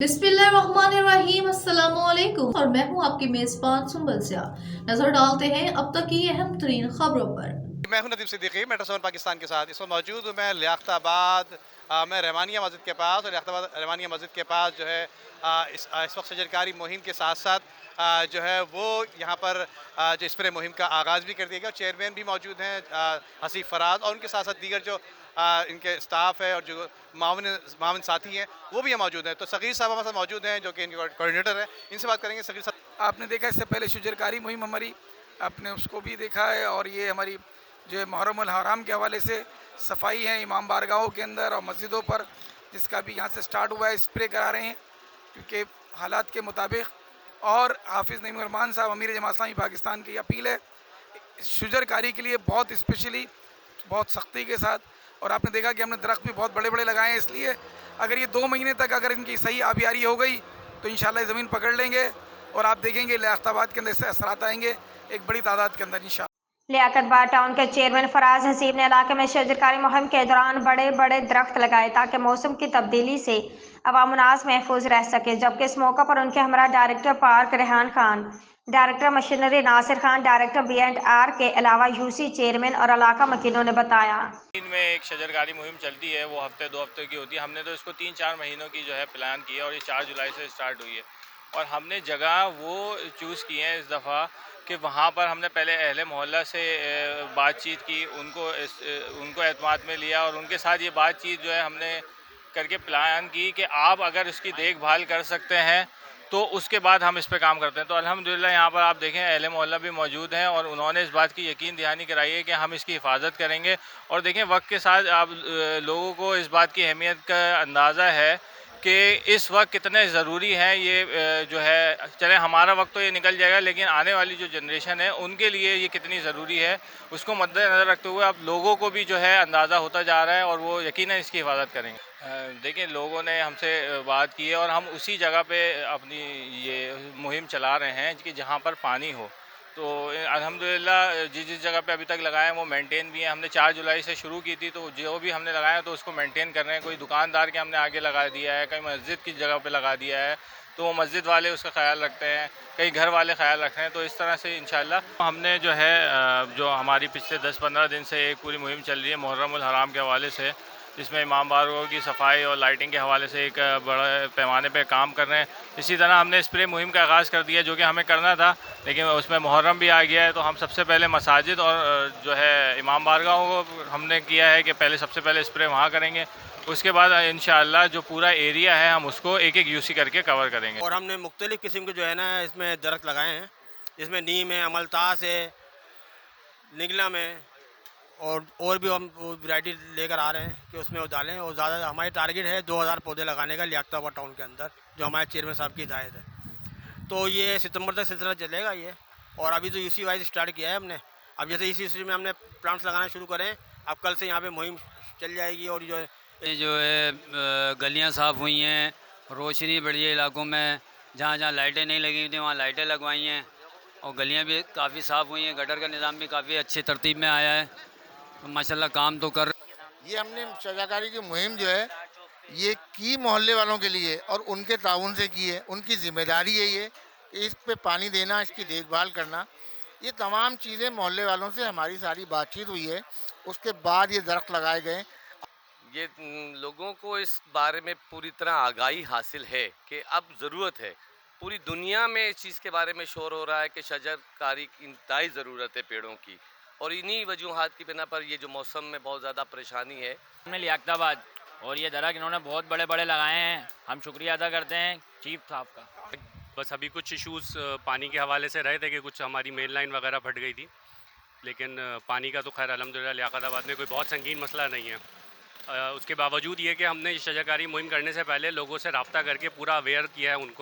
बिस्मिल्लाहिर्रहमानिर्रहीम अस्सलामुअलैकुम और मैं हूं आपकी मेजबान सुंबल सिया। नजर डालते हैं अब तक की अहम तरीन खबरों पर। मैं हूं नदीम सिद्दीकी मेट्रो पाकिस्तान के साथ इस वक्त मौजूद हूं मैं लियाकताबाद मैं रहमानिया मस्जिद के पास और लियाकताबाद रहमानिया मस्जिद के पास जो है इस वक्त शजरकारी मुहिम के साथ साथ जो है वो यहाँ पर जो स्प्रे मुहिम का आगाज़ भी कर दिया गया और चेयरमैन भी मौजूद हैं हसीफ फराज और उनके साथ साथ दीगर जो इनके स्टाफ है और जो मावन साथी हैं वो भी यहाँ मौजूद हैं। तो सगीर साहब हमारे साथ मौजूद हैं जो कि इनके कोऑर्डिनेटर हैं, इनसे बात करेंगे। सगीर साहब, आपने देखा इससे पहले शजरकारी मुहिम हमारी आपने उसको भी देखा है, और ये हमारी जो है मुहर्रम उल हराम के हवाले से सफाई है इमाम बारगाहों के अंदर और मस्जिदों पर, जिसका भी यहाँ से स्टार्ट हुआ है, स्प्रे करा रहे हैं क्योंकि हालात के मुताबिक। और हाफिज़ नईम रहमान साहब अमीर जमात इस्लामी पाकिस्तान की अपील है शजरकारी के लिए बहुत स्पेशली, बहुत सख्ती के साथ। और आपने देखा कि हमने दरख्त भी बहुत बड़े बड़े लगाए हैं, इसलिए अगर ये 2 महीने तक अगर इनकी सही आबियारी हो गई तो इंशाल्लाह ज़मीन पकड़ लेंगे और आप देखेंगे लियाकताबाद के अंदर इससे असरात आएंगे एक बड़ी तादाद के अंदर इंशाल्लाह। लियाकतबाद टाउन के चेयरमैन फराज हसीब ने इलाके में शजरकारी मुहिम के दौरान बड़े बड़े दरख्त लगाए ताकि मौसम की तब्दीली से अवामुन्नास महफूज रह सके, जबकि इस मौका पर उनके हमरा director park Rehan Khan, director machinery Nasir Khan, director B&R के अलावा यूसी चेयरमैन और इलाका मकीनों ने बताया। में एक शजरकारी मुहिम चलती है, वो हफ्ते 2 हफ्ते की होती है। हमने तो इसको 3-4 महीनों की जो है प्लान किया और ये 4 जुलाई से स्टार्ट हुई है। और हमने जगह वो चूज़ की है इस दफ़ा कि वहाँ पर हमने पहले अहले मोहल्ला से बातचीत की, उनको एतमाद में लिया और उनके साथ ये बातचीत जो है हमने करके प्लान की कि आप अगर इसकी देखभाल कर सकते हैं तो उसके बाद हम इस पे काम करते हैं। तो अल्हम्दुलिल्लाह यहाँ पर आप देखें अहले मोहल्ला भी मौजूद हैं और उन्होंने इस बात की यकीन दहानी कराई है कि हम इसकी हिफाजत करेंगे। और देखें वक्त के साथ आप लोगों को इस बात की अहमियत का अंदाज़ा है कि इस वक्त कितने ज़रूरी है ये जो है। चले हमारा वक्त तो ये निकल जाएगा, लेकिन आने वाली जो जनरेशन है उनके लिए ये कितनी ज़रूरी है उसको मद्देनज़र रखते हुए अब लोगों को भी जो है अंदाज़ा होता जा रहा है और वो यकीनन इसकी हिफाजत करेंगे। देखिए लोगों ने हमसे बात की है और हम उसी जगह पे अपनी ये मुहिम चला रहे हैं कि जहाँ पर पानी हो। तो अल्हम्दुलिल्लाह जिस जिस जगह पे अभी तक लगाए हैं वो मेंटेन भी है। हमने 4 जुलाई से शुरू की थी, तो जो भी हमने लगाया तो उसको मेंटेन कर रहे हैं। कोई दुकानदार के हमने आगे लगा दिया है, कहीं मस्जिद की जगह पे लगा दिया है तो वो मस्जिद वाले उसका ख्याल रखते हैं, कई घर वाले ख्याल रख रहे हैं। तो इस तरह से इंशाल्लाह हमने जो है जो हमारी पिछले 10-15 दिन से एक पूरी मुहिम चल रही है मुहर्रम उल हराम के हवाले से, जिसमें इमाम बारगाहों की सफाई और लाइटिंग के हवाले से एक बड़े पैमाने पे काम कर रहे हैं। इसी तरह हमने स्प्रे मुहिम का आगाज़ कर दिया जो कि हमें करना था, लेकिन उसमें मुहर्रम भी आ गया है। तो हम सबसे पहले मसाजिद और जो है इमाम बारगाहों को हमने किया है कि पहले सबसे पहले स्प्रे वहाँ करेंगे, उसके बाद इंशाअल्लाह जो पूरा एरिया है हम उसको एक एक यूसी करके कवर करेंगे। और हमने मुख्तलिफ़ किस्म के जो है ना इसमें दरख्त लगाए हैं, इसमें नीम है, अमलतास है, निगलम है और भी हम वैरायटी लेकर आ रहे हैं कि उसमें वो डालें। और ज़्यादा हमारी टारगेट है 2000 पौधे लगाने का लियाकताबाद टाउन के अंदर, जो हमारे चेयरमैन साहब की हिदायत है। तो ये सितंबर तक सिलसिला चलेगा ये। और अभी तो यूसी वाइज स्टार्ट किया है हमने। अब जैसे इसी यूसी में हमने प्लांट्स लगाना शुरू करें, अब कल से यहाँ पे मुहिम चल जाएगी। और जो है गलियां साफ़ हुई हैं, रोशनी बढ़ी है इलाकों में, जहाँ जहाँ लाइटें नहीं लगी हुई थी वहाँ लाइटें लगवाई हैं और गलियां भी काफ़ी साफ़ हुई हैं। गटर का निज़ाम भी काफ़ी अच्छी तरतीब में आया है, तो माशाल्लाह काम तो कर। ये हमने शजरकारी की मुहिम जो है ये की मोहल्ले वालों के लिए और उनके ताउन से की है। उनकी जिम्मेदारी है ये, इस पे पानी देना, इसकी देखभाल करना, ये तमाम चीज़ें मोहल्ले वालों से हमारी सारी बातचीत हुई है। उसके बाद ये दरख्त लगाए गए। ये लोगों को इस बारे में पूरी तरह आगाही हासिल है कि अब ज़रूरत है। पूरी दुनिया में इस चीज़ के बारे में शोर हो रहा है कि शजरकारी की इंतहाई ज़रूरत है पेड़ों की, और इन्हीं वजूहात की बिना पर ये जो मौसम में बहुत ज़्यादा परेशानी है। हमने लियाकताबाद और ये दरख्त इन्होंने बहुत बड़े बड़े लगाए हैं, हम शुक्रिया अदा करते हैं चीफ साहब का। बस अभी कुछ इश्यूज़ पानी के हवाले से रहे थे कि कुछ हमारी मेन लाइन वगैरह फट गई थी, लेकिन पानी का तो खैर अल्हम्दुलिल्लाह लियाकताबाद में कोई बहुत संगीन मसला नहीं है। उसके बावजूद ये कि हमने शजरकारी मुहिम करने से पहले लोगों से रब्ता करके पूरा अवेयर किया है उनको।